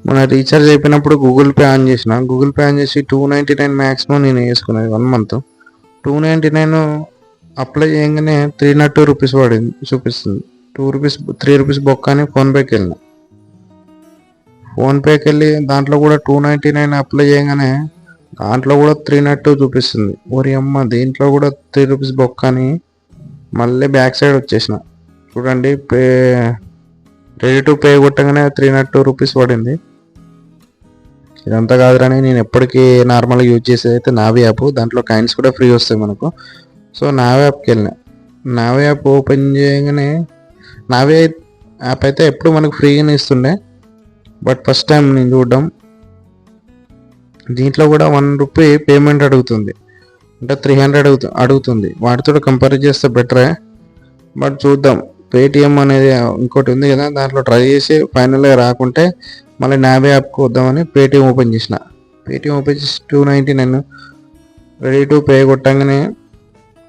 మన రీఛార్జ్ అయిపోయినప్పుడు Google pay on చేసిన. గూగుల్ పే ఆన్ చేసి 299 మ్యాక్సిమం నేను వేసుకునేది 1 మంత్. 299 అప్లై చేయగానే 302 రూపీస్ పడింది చూపిస్తుంది. 3 రూపీస్ బొక్క అని ఫోన్పేకి వెళ్ళిన. ఫోన్పేకి వెళ్ళి దాంట్లో కూడా 299 అప్లై చేయగానే దాంట్లో కూడా 302 చూపిస్తుంది. ఓరి అమ్మ, దీంట్లో కూడా 3 రూపీస్ బొక్క అని మళ్ళీ బ్యాక్ సైడ్ వచ్చేసిన. చూడండి, రెడీ టు పే కొట్టగానే 302 రూపీస్ పడింది. ఇదంతా కాదురని నేను ఎప్పటికీ నార్మల్గా యూజ్ చేసేది అయితే నావీ యాప్. దాంట్లో కాయిన్స్ కూడా ఫ్రీ వస్తాయి మనకు. సో నావీ యాప్కి వెళ్ళిన. నావీ యాప్ ఓపెన్ చేయగానే నావీ యాప్ అయితే ఎప్పుడు మనకు ఫ్రీగానే ఇస్తుండే, బట్ ఫస్ట్ టైం నేను చూడడం. దీంట్లో కూడా 1 రూపీ పేమెంట్ అడుగుతుంది, అంటే 300 అడుగుతుంది. వాటితో కంపేర్ చేస్తే బెటరే, బట్ చూద్దాం. పేటిఎం అనేది ఇంకోటి ఉంది కదా, దాంట్లో ట్రై చేసి ఫైనల్గా రాకుంటే మళ్ళీ నావీ యాప్కి వద్దామని పేటిఎం ఓపెన్ చేసిన. పేటిఎం ఓపెన్ చేసి 299 రెడీ టు పే కొట్టంగానే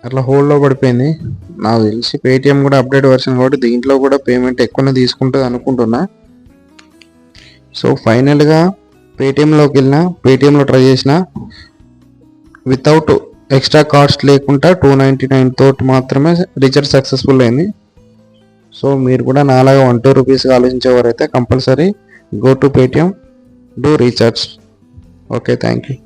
అట్లా హోల్డ్లో పడిపోయింది. నాకు తెలిసి పేటిఎం కూడా అప్డేట్ వర్షన్ కాబట్టి దీంట్లో కూడా పేమెంట్ ఎక్కువనే తీసుకుంటుంది అనుకుంటున్నా. సో ఫైనల్గా పేటిఎంలోకి వెళ్ళిన, పేటిఎంలో ట్రై చేసిన. వితౌట్ ఎక్స్ట్రా కాస్ట్ లేకుండా 299 తోటి మాత్రమే రీఛార్జ్ సక్సెస్ఫుల్ అయింది. సో మీరు కూడా నాలాగా 1-2 రూపీస్గా ఆలోచించేవారైతే compulsory go to Paytm, do recharge. Okay, thank you.